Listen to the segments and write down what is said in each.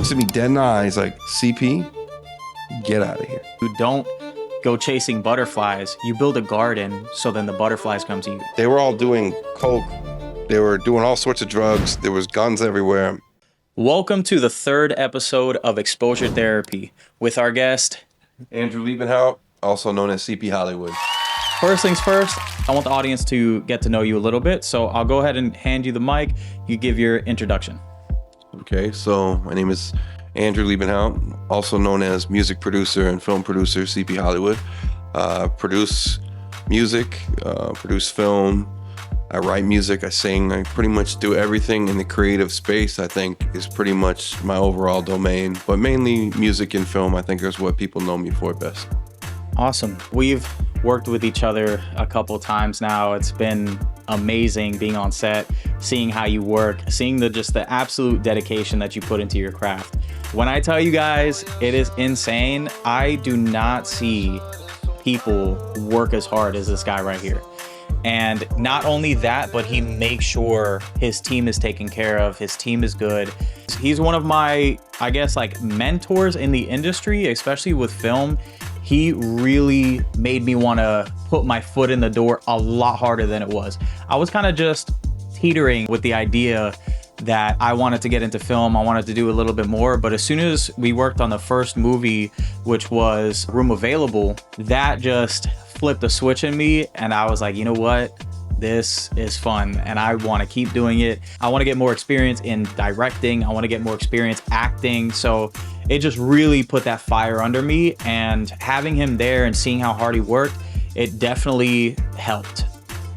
looks at me dead in the eye. He's like, CP, get out of here. You don't go chasing butterflies. You build a garden so then the butterflies come to you. They were all doing coke. They were doing all sorts of drugs. There was guns everywhere. Welcome to the third episode of Exposure Therapy with our guest, Andrew Liebenhout, also known as CPHollywood. First things first, I want the audience to get to know you a little bit. So I'll go ahead and hand you the mic. You give your introduction. Okay, so my name is Andrew Liebenhout, also known as music producer and film producer, CPHollywood. Produce music, produce film. I write music, I sing. I pretty much do everything in the creative space, I think, is pretty much my overall domain. But mainly music and film, I think, is what people know me for best. Awesome. We've worked with each other a couple times now. It's been amazing being on set, seeing how you work, seeing the absolute dedication that you put into your craft. When I tell you guys, it is insane. I do not see people work as hard as this guy right here. And not only that, but he makes sure his team is taken care of. His team is good. He's one of my, I guess, like mentors in the industry, especially with film. He really made me want to put my foot in the door a lot harder than it was. I was kind of just teetering with the idea that I wanted to get into film. I wanted to do a little bit more. But as soon as we worked on the first movie, which was Room Available, that just flipped a switch in me. And I was like, you know what? This is fun and I want to keep doing it. I want to get more experience in directing. I want to get more experience acting. So it just really put that fire under me, and having him there and seeing how hard he worked, it definitely helped.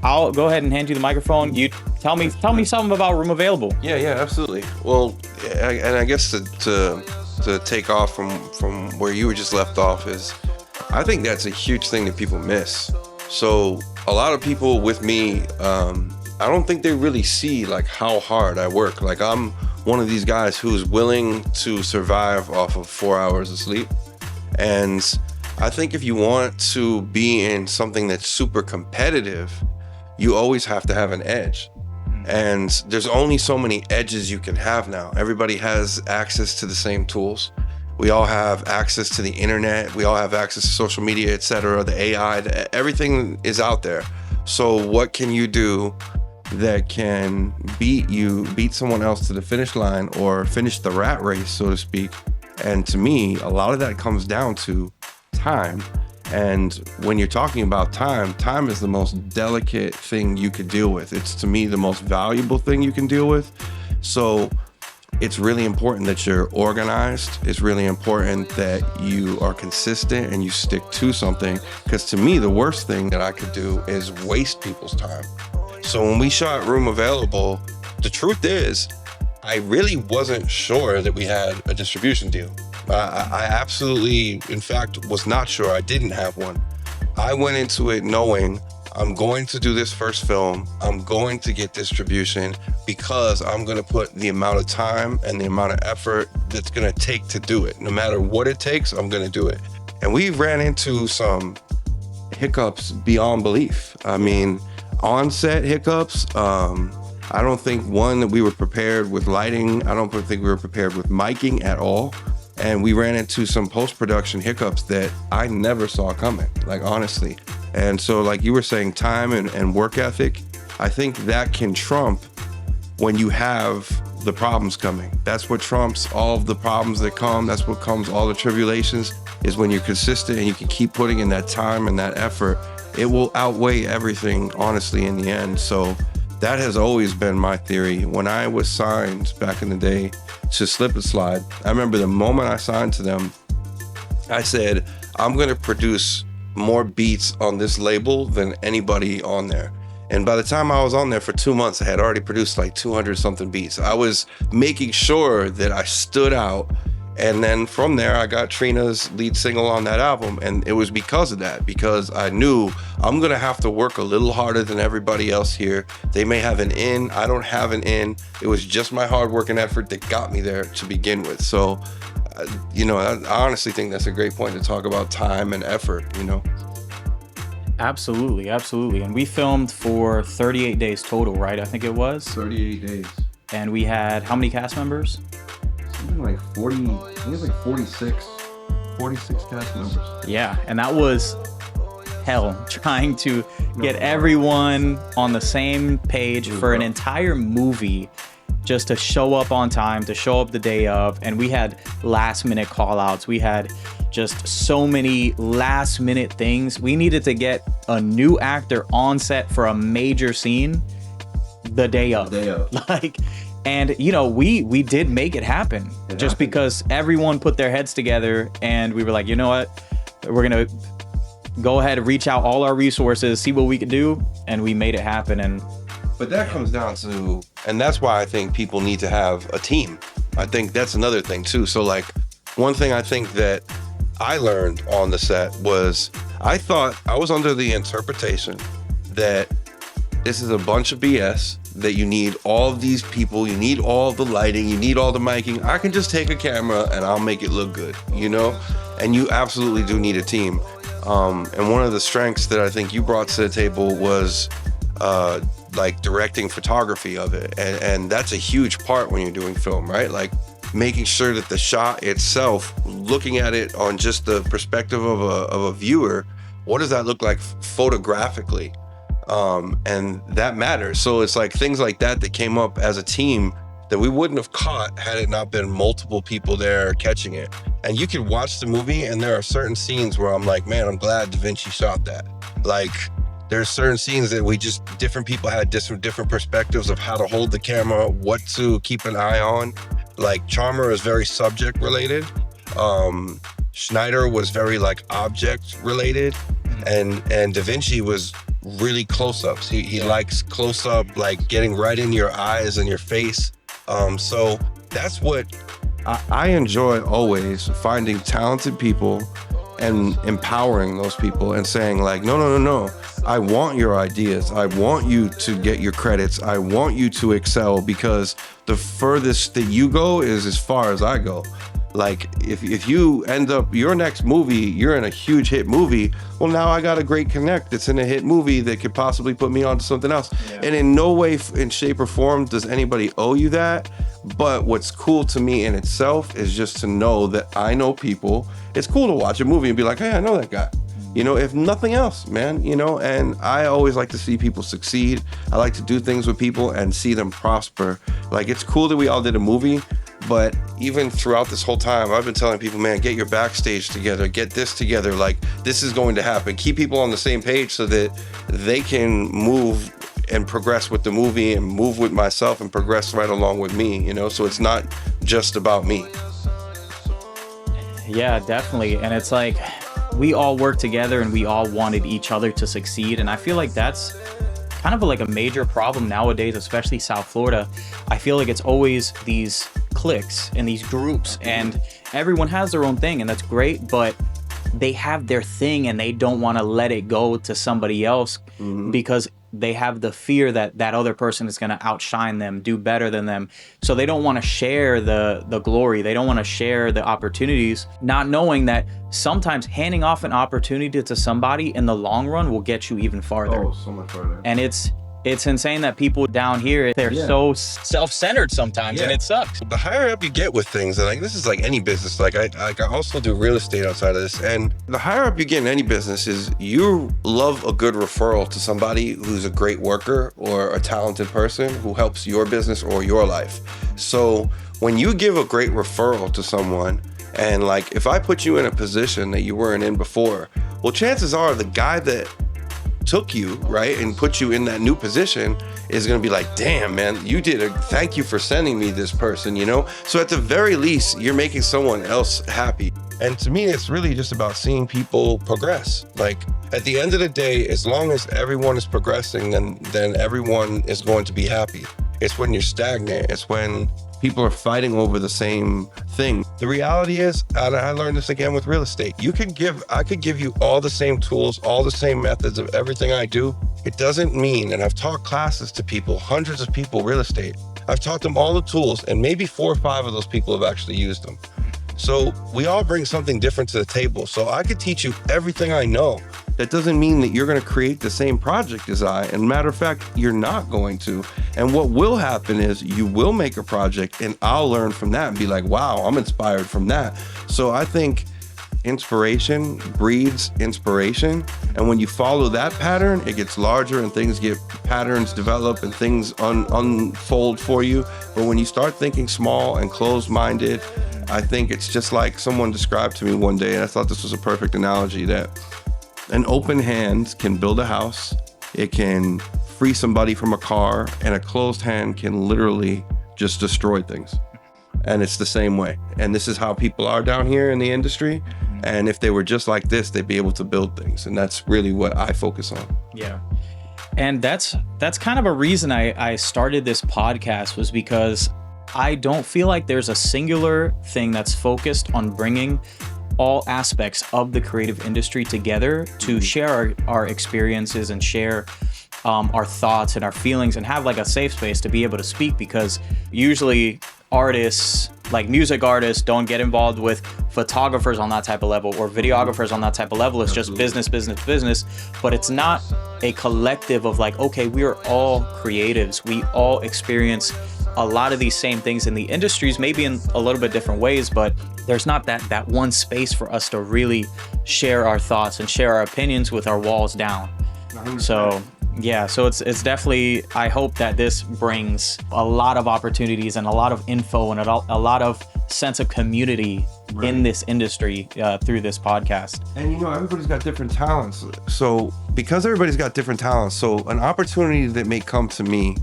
I'll go ahead and hand you the microphone. You tell me something about Room Available. Yeah, absolutely. Well, and I guess to take off from where you were just left off is, I think that's a huge thing that people miss. So a lot of people with me, I don't think they really see like how hard I work. Like, I'm one of these guys who's willing to survive off of 4 hours of sleep. And I think if you want to be in something that's super competitive, you always have to have an edge. And there's only so many edges you can have now. Everybody has access to the same tools. We all have access to the internet. We all have access to social media, etc. The AI, everything is out there. So what can you do that can beat someone else to the finish line or finish the rat race, so to speak? And to me, a lot of that comes down to time. And when you're talking about time is the most delicate thing you could deal with. It's, to me, the most valuable thing you can deal with. So it's really important that you're organized. It's really important that you are consistent and you stick to something. Because to me, the worst thing that I could do is waste people's time. So when we shot Room Available, the truth is, I really wasn't sure that we had a distribution deal. I absolutely, in fact, was not sure. I didn't have one. I went into it knowing I'm going to do this first film. I'm going to get distribution because I'm going to put the amount of time and the amount of effort that's going to take to do it. No matter what it takes, I'm going to do it. And we ran into some hiccups beyond belief. I mean, on-set hiccups. I don't think, one, that we were prepared with lighting. I don't think we were prepared with miking at all. And we ran into some post-production hiccups that I never saw coming, like, honestly. And so, like you were saying, time and work ethic, I think that can trump when you have the problems coming. That's what trumps all of the problems that come. That's what comes, all the tribulations, is when you're consistent and you can keep putting in that time and that effort. It will outweigh everything, honestly, in the end. So that has always been my theory. When I was signed back in the day to Slip and Slide, I remember the moment I signed to them, I said, I'm going to produce more beats on this label than anybody on there. And by the time I was on there for 2 months, I had already produced like 200 something beats. I was making sure that I stood out. And then from there, I got Trina's lead single on that album. And it was because of that, because I knew I'm going to have to work a little harder than everybody else here. They may have an in, I don't have an in. It was just my hard work and effort that got me there to begin with. So, I honestly think that's a great point to talk about time and effort, Absolutely. And we filmed for 38 days total, right? I think it was. 38 days. And we had how many cast members? something like 40, I think it's like 46 cast members. Yeah, and that was hell trying to get everyone on the same page for an entire movie, just to show up on time, to show up the day of. And we had last minute call outs. We had just so many last minute things. We needed to get a new actor on set for a major scene the day of. Like, and you know, we did make it happen just because everyone put their heads together, and we were like, you know what, we're gonna go ahead and reach out all our resources, see what we could do, and we made it happen. And but that comes down to, and that's why I think people need to have a team. I think that's another thing too. So like, one thing I think that I learned on the set was, I thought I was under the interpretation that this is a bunch of BS, that you need all of these people, you need all the lighting, you need all the miking. I can just take a camera and I'll make it look good, you know? And you absolutely do need a team. And one of the strengths that I think you brought to the table was like directing photography of it. And that's a huge part when you're doing film, right? Like making sure that the shot itself, looking at it on just the perspective of a viewer, what does that look like photographically? And that matters. So it's like things like that came up as a team that we wouldn't have caught had it not been multiple people there catching it. And you can watch the movie and there are certain scenes where I'm like, man, I'm glad Da Vinci shot that. Like, there's certain scenes that different people had different perspectives of how to hold the camera, what to keep an eye on. Like Charmer is very subject related. Schneider was very like object related. And Da Vinci was really close-ups. He likes close-up, like getting right in your eyes and your face. So that's what I enjoy, always finding talented people and empowering those people and saying like, no, I want your ideas. I want you to get your credits. I want you to excel, because the furthest that you go is as far as I go. Like if you end up, your next movie, you're in a huge hit movie, well, now I got a great connect that's in a hit movie that could possibly put me on to something else. Yeah. And in no way, in shape or form, does anybody owe you that. But what's cool to me in itself is just to know that I know people. It's cool to watch a movie and be like, hey, I know that guy. You know, if nothing else, man, you know, and I always like to see people succeed. I like to do things with people and see them prosper. Like, it's cool that we all did a movie, but even throughout this whole time, I've been telling people, man, get your backstage together, get this together. Like, this is going to happen. Keep people on the same page so that they can move and progress with the movie and move with myself and progress right along with me, you know? So it's not just about me. Yeah, definitely. And it's like, we all worked together and we all wanted each other to succeed. And I feel like that's kind of like a major problem nowadays, especially South Florida. I feel like it's always these cliques and these groups, and everyone has their own thing, and that's great, but they have their thing and they don't want to let it go to somebody else because they have the fear that that other person is going to outshine them, do better than them. So they don't want to share the glory. They don't want to share the opportunities, not knowing that sometimes handing off an opportunity to somebody in the long run will get you even farther. Oh, so much farther. And it's insane that people down here, they're so self-centered sometimes, and it sucks. The higher up you get with things, and like this is like any business, like I also do real estate outside of this, and the higher up you get in any business is you love a good referral to somebody who's a great worker or a talented person who helps your business or your life. So when you give a great referral to someone, and like if I put you in a position that you weren't in before, well, chances are the guy that took you, right, and put you in that new position is going to be like, damn, man, thank you for sending me this person, you know? So at the very least, you're making someone else happy. And to me, it's really just about seeing people progress. Like, at the end of the day, as long as everyone is progressing, then everyone is going to be happy. It's when you're stagnant, it's when people are fighting over the same thing. The reality is, and I learned this again with real estate, I could give you all the same tools, all the same methods of everything I do. It doesn't mean, and I've taught classes to people, hundreds of people, real estate. I've taught them all the tools, and maybe 4 or 5 of those people have actually used them. So we all bring something different to the table. So I could teach you everything I know, that doesn't mean that you're going to create the same project as I. And matter of fact, you're not going to. And what will happen is you will make a project and I'll learn from that and be like, wow, I'm inspired from that. So I think inspiration breeds inspiration. And when you follow that pattern, it gets larger and patterns develop and things unfold for you. But when you start thinking small and closed-minded, I think it's just like someone described to me one day, and I thought this was a perfect analogy, that an open hand can build a house, it can free somebody from a car, and a closed hand can literally just destroy things. And it's the same way. And this is how people are down here in the industry. And if they were just like this, they'd be able to build things. And that's really what I focus on. Yeah. And that's kind of a reason I started this podcast, was because I don't feel like there's a singular thing that's focused on bringing all aspects of the creative industry together to share our experiences and share our thoughts and our feelings and have like a safe space to be able to speak, because usually artists, like music artists, don't get involved with photographers on that type of level or videographers on that type of level. It's just business, but it's not a collective of like, okay, we are all creatives. We all experience a lot of these same things in the industries, maybe in a little bit different ways, but there's not that one space for us to really share our thoughts and share our opinions with our walls down. So yeah, so it's definitely, I hope that this brings a lot of opportunities and a lot of info and a lot of sense of community in this industry through this podcast. And everybody's got different talents. So because everybody's got different talents, so an opportunity that may come to me,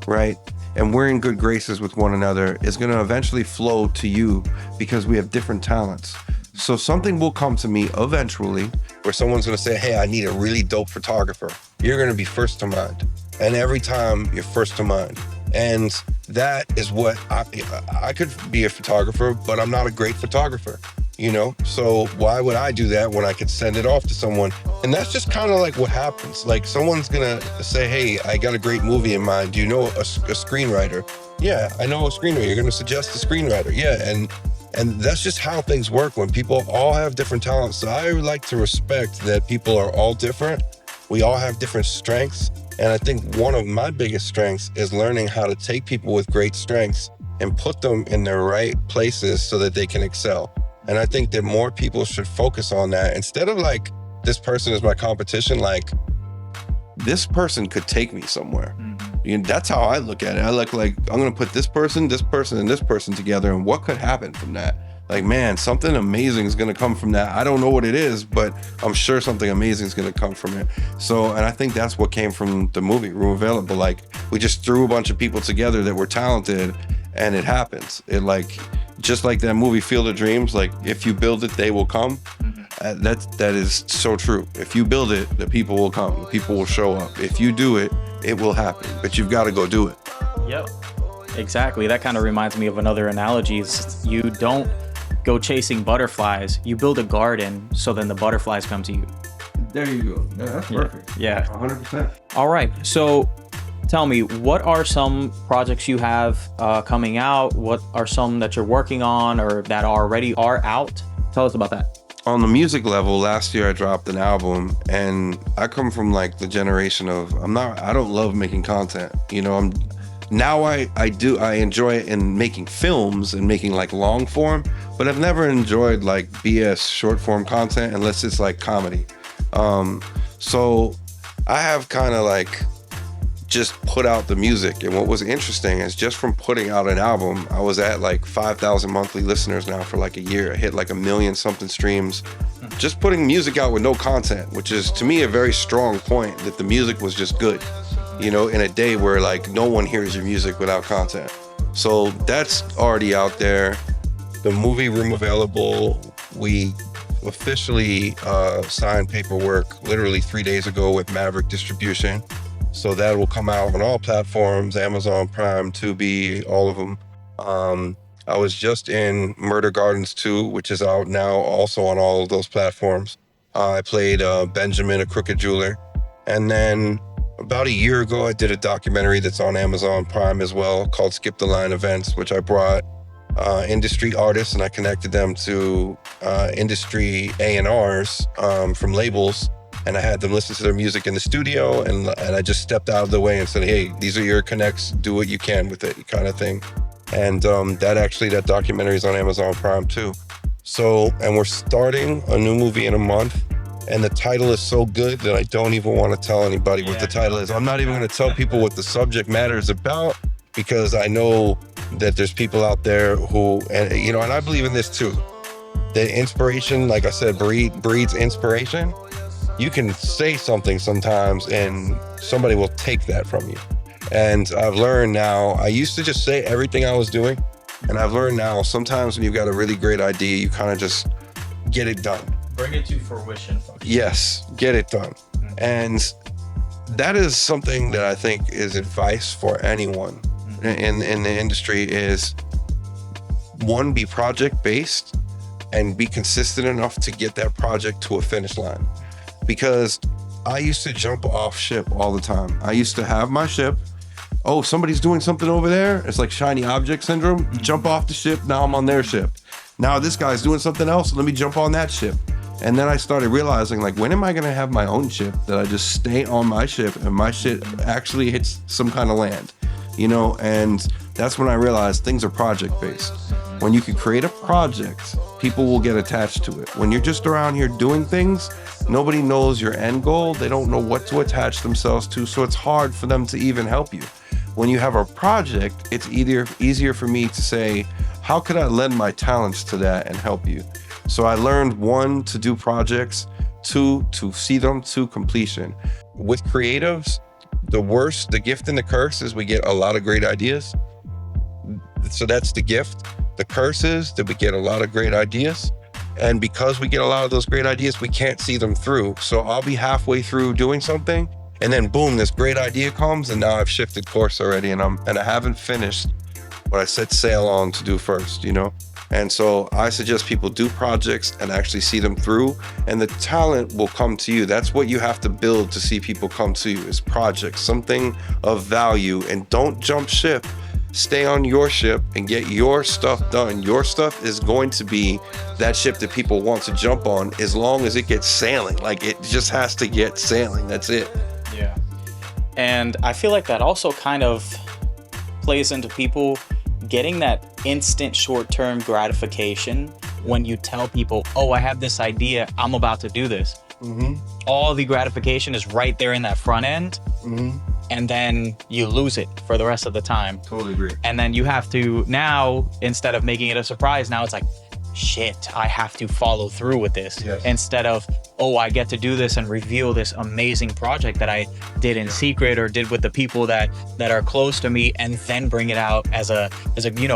right, and we're in good graces with one another, is going to eventually flow to you because we have different talents. So something will come to me eventually where someone's going to say, hey, I need a really dope photographer. You're going to be first to mind. And every time you're first to mind. And that is what I could be a photographer, but I'm not a great photographer, So why would I do that when I could send it off to someone? And that's just kind of like what happens. Like someone's going to say, hey, I got a great movie in mind. Do you know a screenwriter? Yeah, I know a screenwriter. You're going to suggest a screenwriter. Yeah, and that's just how things work when people all have different talents. So I like to respect that people are all different. We all have different strengths. And I think one of my biggest strengths is learning how to take people with great strengths and put them in their right places so that they can excel. And I think that more people should focus on that instead of like, this person is my competition. Like, this person could take me somewhere. That's how I look at it. I look like, I'm going to put this person, and this person together, and what could happen from that? Like, man, something amazing is going to come from that. I don't know what it is, but I'm sure something amazing is going to come from it. So, and I think that's what came from the movie, Room Available. Like, we just threw a bunch of people together that were talented, and it happens. It like, just like that movie, Field of Dreams, like, if you build it, they will come. That is so true. If you build it, the people will come. The people will show up. If you do it, it will happen. But you've got to go do it. Yep. Exactly. That kind of reminds me of another analogy. You don't go chasing butterflies. You build a garden, so then the butterflies come to you. There you go. Yeah, that's perfect. Yeah. 100%. All right. So tell me, what are some projects you have coming out? What are some that you're working on or that already are out? Tell us about that. On the music level, last year I dropped an album, and I come from like the generation of I don't love making content. I enjoy it in making films and making like long form, but I've never enjoyed like BS short form content unless it's like comedy. So I have kind of like just put out the music. And what was interesting is just from putting out an album, I was at like 5,000 monthly listeners now for like a year. I hit like 1 million something streams. Just putting music out with no content, which is to me a very strong point that the music was just good, in a day where like no one hears your music without content. So that's already out there. The movie Room Available, we officially signed paperwork literally 3 days ago with Maverick Distribution. So that will come out on all platforms, Amazon Prime, Tubi, all of them. I was just in Murder Gardens 2, which is out now also on all of those platforms. I played Benjamin, a crooked jeweler. And then about a year ago, I did a documentary that's on Amazon Prime as well called Skip the Line Events, which I brought industry artists and I connected them to industry A&Rs from labels. and I had them listen to their music in the studio, and I just stepped out of the way and said, hey, these are your connects, do what you can with it, kind of thing. And that documentary is on Amazon Prime too. So, and we're starting a new movie in a month, and the title is so good that I don't even want to tell anybody what the title is. I'm not even going to tell people what the subject matter is about, because I know that there's people out there who, and I believe in this too. The inspiration, like I said, breeds inspiration. You can say something sometimes and somebody will take that from you. And I've learned now, I used to just say everything I was doing. And I've learned now, sometimes when you've got a really great idea, you kind of just get it done. Bring it to fruition. Yes, get it done. Mm-hmm. And that is something that I think is advice for anyone in the industry is, one, be project based and be consistent enough to get that project to a finish line. Because I used to jump off ship all the time. I used to have my ship. Oh, somebody's doing something over there. It's like shiny object syndrome. Jump off the ship. Now I'm on their ship. Now this guy's doing something else. Let me jump on that ship. And then I started realizing, like, when am I going to have my own ship that I just stay on my ship and my ship actually hits some kind of land, And that's when I realized things are project based. When you can create a project, people will get attached to it. When you're just around here doing things, nobody knows your end goal. They don't know what to attach themselves to. So it's hard for them to even help you. When you have a project, it's easier for me to say, how could I lend my talents to that and help you? So I learned, 1, to do projects, 2, to see them to completion. With creatives, the gift and the curse is we get a lot of great ideas. So that's the gift. The curse is that we get a lot of great ideas. And because we get a lot of those great ideas, we can't see them through. So I'll be halfway through doing something, and then boom, this great idea comes, and now I've shifted course already, and I haven't finished what I set sail on to do first, And so I suggest people do projects and actually see them through, and the talent will come to you. That's what you have to build to see people come to you, is projects, something of value. And don't jump ship. Stay on your ship and get your stuff done. Your stuff is going to be that ship that people want to jump on, as long as it gets sailing. Like, it just has to get sailing. That's it. Yeah. And I feel like that also kind of plays into people getting that instant short-term gratification when you tell people, oh, I have this idea, I'm about to do this. Mm-hmm. All the gratification is right there in that front end. Mm-hmm. And then you lose it for the rest of the time. Totally agree. And then you have to now, instead of making it a surprise, now it's like, shit, I have to follow through with this. Yes. Instead of, oh, I get to do this and reveal this amazing project that I did in secret or did with the people that are close to me, and then bring it out as a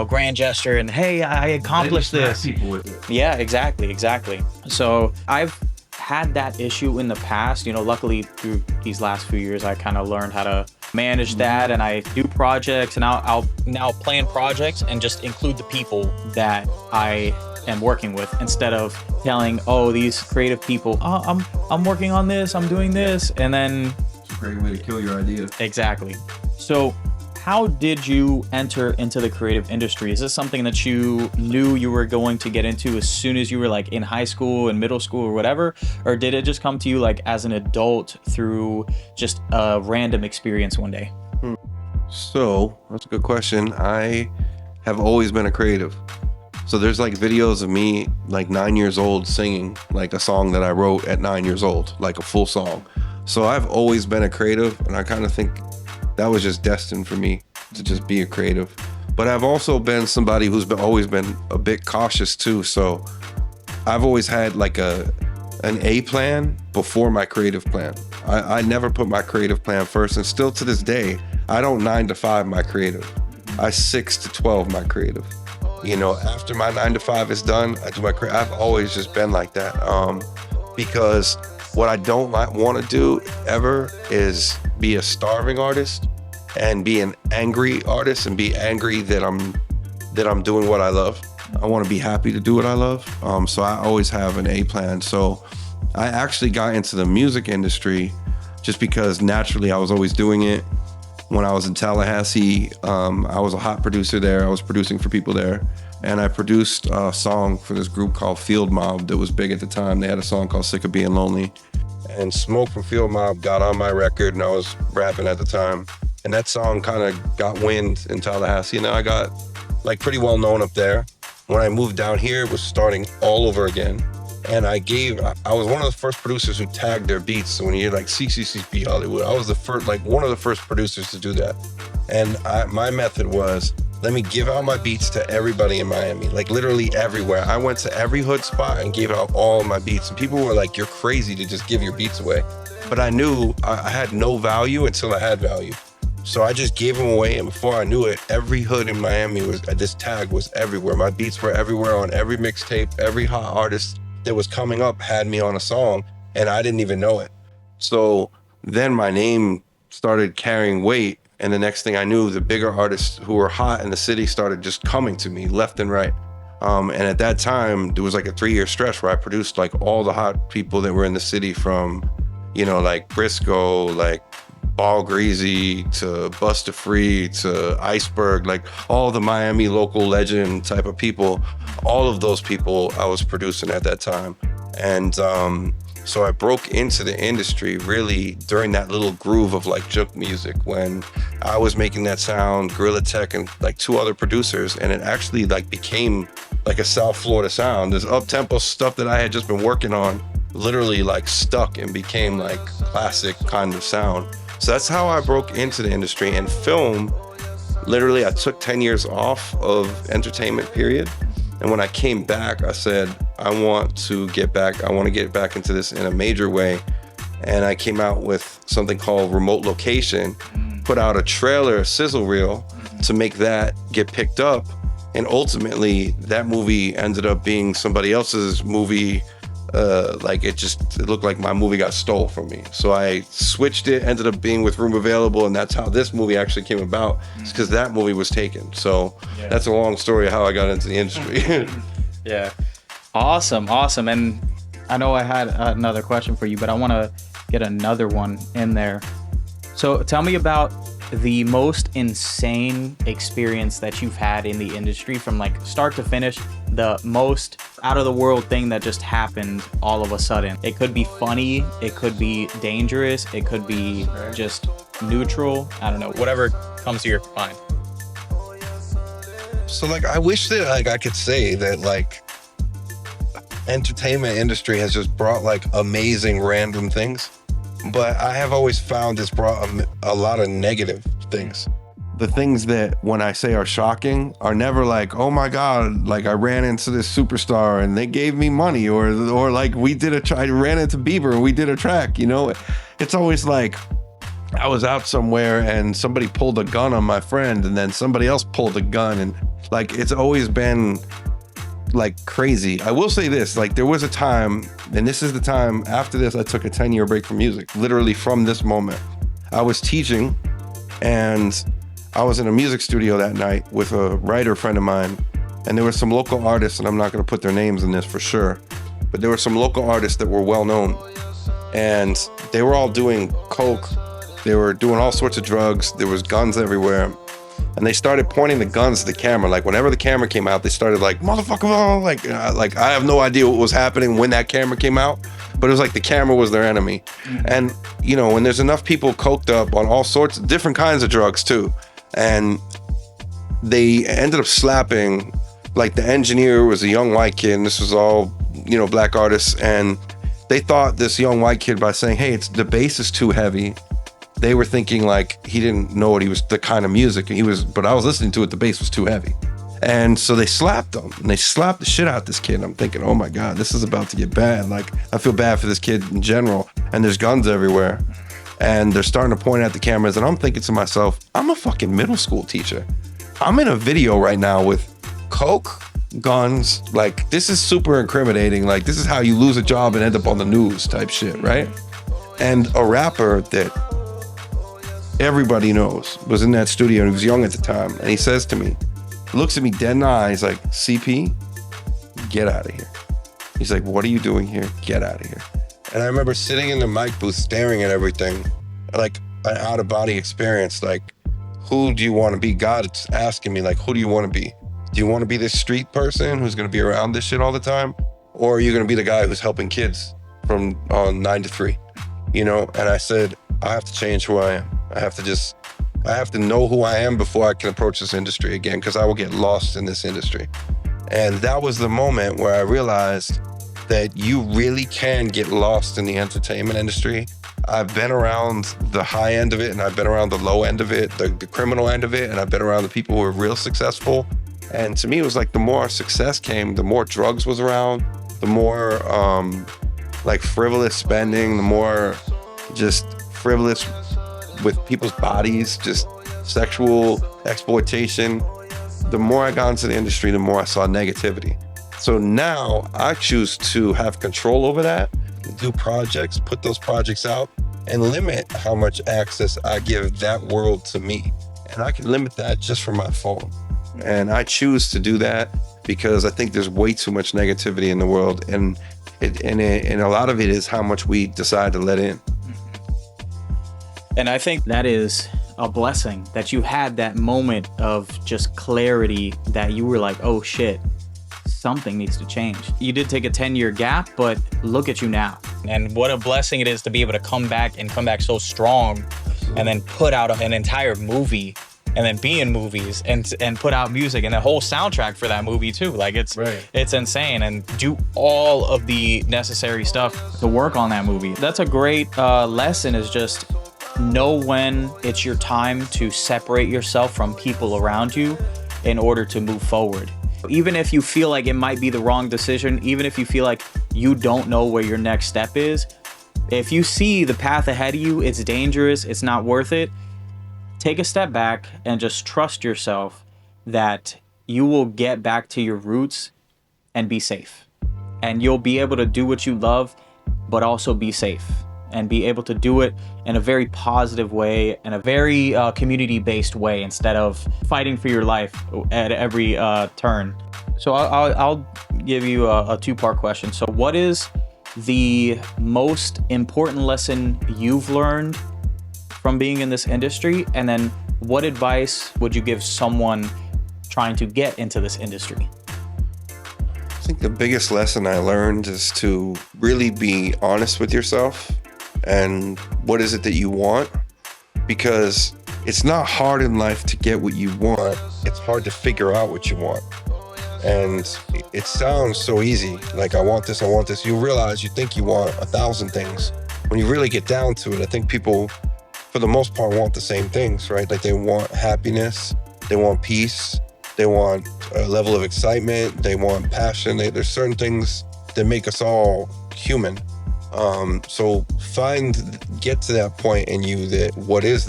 grand gesture and, hey, I accomplished this. People with it. Yeah, exactly. So I've had that issue in the past. Luckily through these last few years, I kind of learned how to manage that, and I do projects, and I'll now plan projects and just include the people that I am working with, instead of telling, oh, these creative people, oh, I'm working on this, I'm doing this, and then it's a great way to kill your idea. Exactly. So how did you enter into the creative industry? Is this something that you knew you were going to get into as soon as you were like in high school and middle school or whatever? Or did it just come to you like as an adult through just a random experience one day? So that's a good question. I have always been a creative. So there's like videos of me like 9 years old singing like a song that I wrote at 9 years old, like a full song. So I've always been a creative, and I kind of think that was just destined for me to just be a creative. But I've also been somebody who's always been a bit cautious too. So I've always had like an A plan before my creative plan. I never put my creative plan first, and still to this day, I don't 9 to 5 my creative. I 6 to 12 my creative. After my 9 to 5 is done, I do my creative. I've always just been like that. Because what I don't want to do ever is be a starving artist and be an angry artist and be angry that I'm doing what I love. I want to be happy to do what I love. So I always have an A plan. So I actually got into the music industry just because naturally I was always doing it. When I was in Tallahassee, I was a hot producer there. I was producing for people there. And I produced a song for this group called Field Mob that was big at the time. They had a song called Sick of Being Lonely. And Smoke from Field Mob got on my record, and I was rapping at the time. And that song kind of got wind in Tallahassee, and I got like pretty well known up there. When I moved down here, it was starting all over again. And I was one of the first producers who tagged their beats. So when you hear like CPHollywood, I was the first, like one of the first producers to do that. And my method was, let me give out my beats to everybody in Miami, like literally everywhere. I went to every hood spot and gave out all of my beats. And people were like, you're crazy to just give your beats away. But I knew I had no value until I had value. So I just gave them away, and before I knew it, every hood in Miami this tag was everywhere. My beats were everywhere on every mixtape. Every hot artist that was coming up had me on a song, and I didn't even know it. So then my name started carrying weight, and the next thing I knew, the bigger artists who were hot in the city started just coming to me left and right. And at that time, there was like a 3-year stretch where I produced like all the hot people that were in the city, from, you know, like Briscoe, like Ball Greasy to Busta Free to Iceberg, like all the Miami local legend type of people. All of those people I was producing at that time. And so I broke into the industry really during that little groove of like juke music, when I was making that sound, Gorilla Tech and like 2 other producers, and it actually like became like a South Florida sound. This up-tempo stuff that I had just been working on literally like stuck and became like classic kind of sound. So that's how I broke into the industry. And film, literally I took 10 years off of entertainment period. And when I came back, I said, I want to get back into this in a major way. And I came out with something called Remote Location, put out a trailer, a sizzle reel, to make that get picked up. And ultimately that movie ended up being somebody else's movie. It looked like my movie got stole from me. So I switched it, ended up being with Room Available, and that's how this movie actually came about. It's because that movie was taken. So that's a long story of how I got into the industry. Yeah. Awesome. And I know I had another question for you, but I want to get another one in there. So tell me about the most insane experience that you've had in the industry, from like start to finish, the most out of the world thing that just happened all of a sudden. It could be funny, it could be dangerous, it could be just neutral. I don't know, whatever comes to your mind. So like, I wish that like I could say that like entertainment industry has just brought like amazing random things, but I have always found it's brought a lot of negative things. The things that when I say are shocking are never like, oh my God, like I ran into this superstar and they gave me money, or like I ran into Bieber and we did a track, you know? It's always like, I was out somewhere and somebody pulled a gun on my friend, and then somebody else pulled a gun, and like, it's always been like crazy. I will say this, like there was a time, and this is the time after this, I took a 10-year break from music, literally from this moment. I was teaching, and I was in a music studio that night with a writer friend of mine, and there were some local artists, and I'm not gonna put their names in this for sure, but there were some local artists that were well known, and they were all doing coke, they were doing all sorts of drugs, there was guns everywhere. And they started pointing the guns at the camera. Like whenever the camera came out, they started like, motherfucker, like I have no idea what was happening when that camera came out, but it was like the camera was their enemy. And you know, when there's enough people coked up on all sorts of different kinds of drugs too, and they ended up slapping, like the engineer was a young white kid, and this was all, you know, black artists, and they thought this young white kid, by saying, hey, the bass is too heavy, they were thinking like he didn't know what he was, the kind of music he was, but I was listening to it, the bass was too heavy. And so they slapped him, and they slapped the shit out this kid. And I'm thinking, oh my God, this is about to get bad. Like, I feel bad for this kid in general. And there's guns everywhere. And they're starting to point at the cameras. And I'm thinking to myself, I'm a fucking middle school teacher. I'm in a video right now with coke, guns. Like, this is super incriminating. Like, this is how you lose a job and end up on the news type shit, right? And a rapper that everybody knows was in that studio, and he was young at the time, and he says to me, looks at me dead in the eye, he's like, CP, get out of here. He's like, what are you doing here? Get out of here. And I remember sitting in the mic booth staring at everything, like an out-of-body experience. Like, who do you want to be? God's asking me, like, who do you want to be? Do you want to be this street person who's going to be around this shit all the time? Or are you going to be the guy who's helping kids from 9 to 3, you know, and I said, I have to change who I am. I have to know who I am before I can approach this industry again, because I will get lost in this industry. And that was the moment where I realized that you really can get lost in the entertainment industry. I've been around the high end of it, and I've been around the low end of it, the criminal end of it, and I've been around the people who are real successful. And to me, it was like the more success came, the more drugs was around, the more like frivolous spending, the more just frivolous with people's bodies, just sexual exploitation. The more I got into the industry, the more I saw negativity. So now I choose to have control over that, do projects, put those projects out, and limit how much access I give that world to me. And I can limit that just from my phone. And I choose to do that because I think there's way too much negativity in the world. And a lot of it is how much we decide to let in. And I think that is a blessing that you had that moment of just clarity, that you were like, oh shit, something needs to change. You did take a 10-year gap, but look at you now. And what a blessing it is to be able to come back so strong, and then put out an entire movie, and then be in movies and put out music and a whole soundtrack for that movie too. Like it's insane, and do all of the necessary stuff to work on that movie. That's a great lesson, is just know when it's your time to separate yourself from people around you in order to move forward. Even if you feel like it might be the wrong decision, even if you feel like you don't know where your next step is, if you see the path ahead of you, it's dangerous, it's not worth it, take a step back and just trust yourself that you will get back to your roots and be safe. And you'll be able to do what you love, but also be safe, and be able to do it in a very positive way, and a very community-based way, instead of fighting for your life at every turn. So I'll give you a two-part question. So what is the most important lesson you've learned from being in this industry? And then what advice would you give someone trying to get into this industry? I think the biggest lesson I learned is to really be honest with yourself and what is it that you want, because it's not hard in life to get what you want. It's hard to figure out what you want. And it sounds so easy, like I want this, I want this. You realize you think you want 1,000 things. When you really get down to it, I think people, for the most part, want the same things, right? Like they want happiness, they want peace, they want a level of excitement, they want passion. There's certain things that make us all human. So get to that point in you, that what is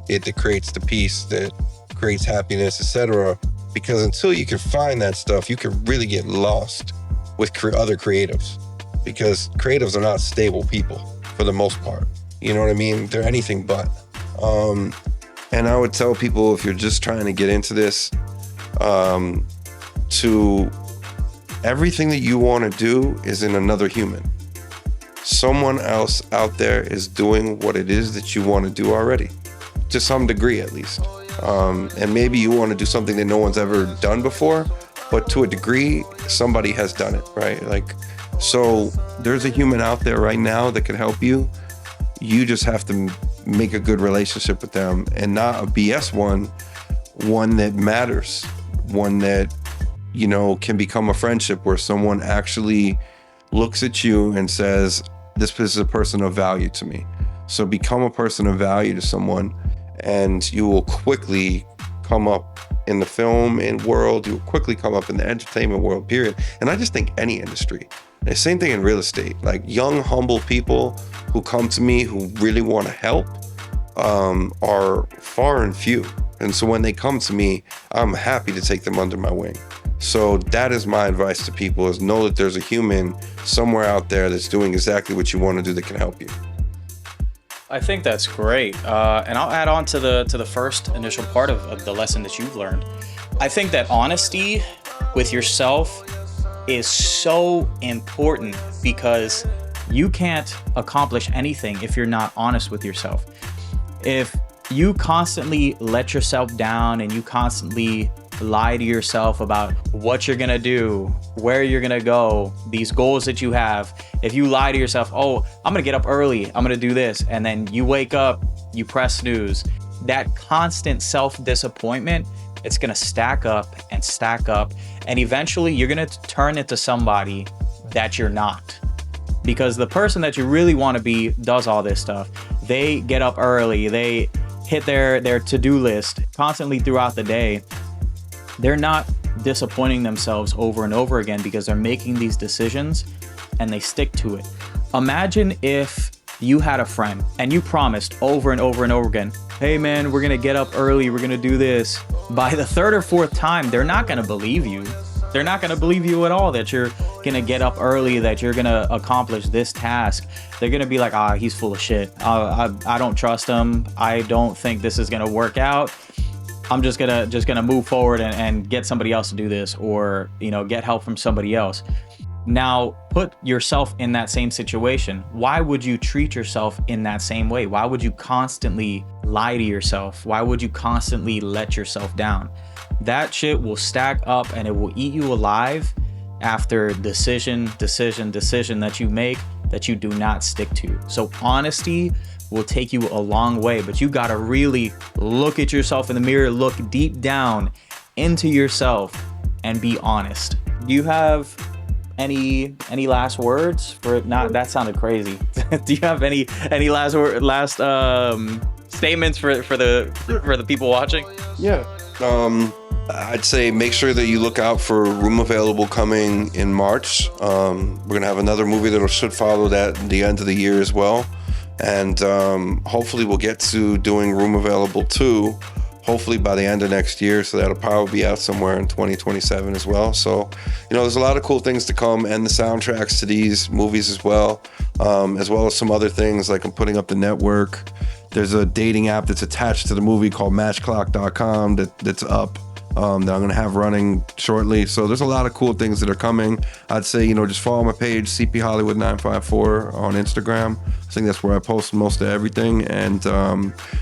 it that creates the peace, that creates happiness, etc. Because until you can find that stuff, you can really get lost with other creatives, because creatives are not stable people for the most part. You know what I mean? They're anything but. And I would tell people, if you're just trying to get into this, to everything that you want to do is in another human. Someone else out there is doing what it is that you want to do already, to some degree at least. And maybe you want to do something that no one's ever done before, but to a degree, somebody has done it, right? Like, so there's a human out there right now that can help you. You just have to make a good relationship with them, and not a BS one that matters, one that, you know, can become a friendship, where someone actually looks at you and says, this is a person of value to me. So become a person of value to someone, and you will quickly come up in the film world, you will quickly come up in the entertainment world, period. And I just think any industry. The same thing in real estate. Like, young, humble people who come to me who really want to help are far and few. And so when they come to me, I'm happy to take them under my wing. So that is my advice to people, is know that there's a human somewhere out there that's doing exactly what you want to do that can help you. I think that's great. And I'll add on to the first initial part of the lesson that you've learned. I think that honesty with yourself is so important, because you can't accomplish anything if you're not honest with yourself. If you constantly let yourself down and you constantly lie to yourself about what you're gonna do, where you're gonna go, these goals that you have, if you lie to yourself, oh, I'm gonna get up early, I'm gonna do this, and then you wake up, you press snooze, that constant self-disappointment, it's gonna stack up, and eventually you're gonna turn into somebody that you're not. Because the person that you really want to be does all this stuff. They get up early, they hit their to-do list constantly throughout the day. They're not disappointing themselves over and over again because they're making these decisions and they stick to it. Imagine if you had a friend and you promised over and over and over again, hey man, we're gonna get up early, we're gonna do this. By the third or fourth time, they're not gonna believe you. They're not gonna believe you at all that you're gonna get up early, that you're gonna accomplish this task. They're gonna be like, ah, he's full of shit. I don't trust him. I don't think this is gonna work out. I'm just gonna move forward and get somebody else to do this, or get help from somebody else. Now put yourself in that same situation. Why would you treat yourself in that same way? Why would you constantly lie to yourself? Why would you constantly let yourself down? That shit will stack up and it will eat you alive after decision that you make that you do not stick to. So honesty will take you a long way, but you gotta really look at yourself in the mirror, look deep down into yourself and be honest. Do you have any last words for not? That sounded crazy. Do you have any last statements for the people watching? Yeah. I'd say make sure that you look out for Room Available coming in March. We're gonna have another movie that should follow that at the end of the year as well, and hopefully we'll get to doing Room Available 2 hopefully by the end of next year, so that'll probably be out somewhere in 2027 as well. So there's a lot of cool things to come, and the soundtracks to these movies as well as some other things, like I'm putting up the network. There's a dating app that's attached to the movie called Matchclock.com that's up, that I'm gonna have running shortly. So there's a lot of cool things that are coming. I'd say, just follow my page, CPHollywood 954 on Instagram. I think that's where I post most of everything. And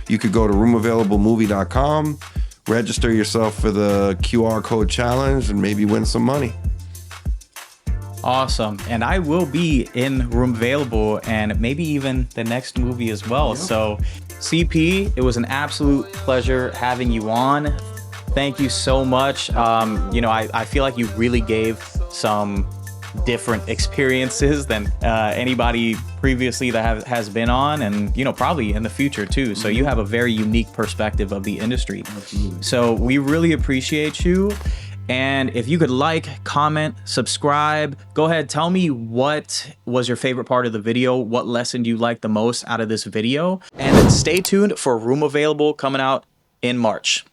you could go to roomavailablemovie.com, register yourself for the QR code challenge, and maybe win some money. Awesome. And I will be in Room Available and maybe even the next movie as well. Yeah. So CP, it was an absolute pleasure having you on. Thank you so much. I feel like you really gave some different experiences than anybody previously that has been on, and probably in the future too. So you have a very unique perspective of the industry. Absolutely. So we really appreciate you. And if you could like, comment, subscribe, go ahead, tell me what was your favorite part of the video, what lesson you liked the most out of this video, and stay tuned for Room Available coming out in March.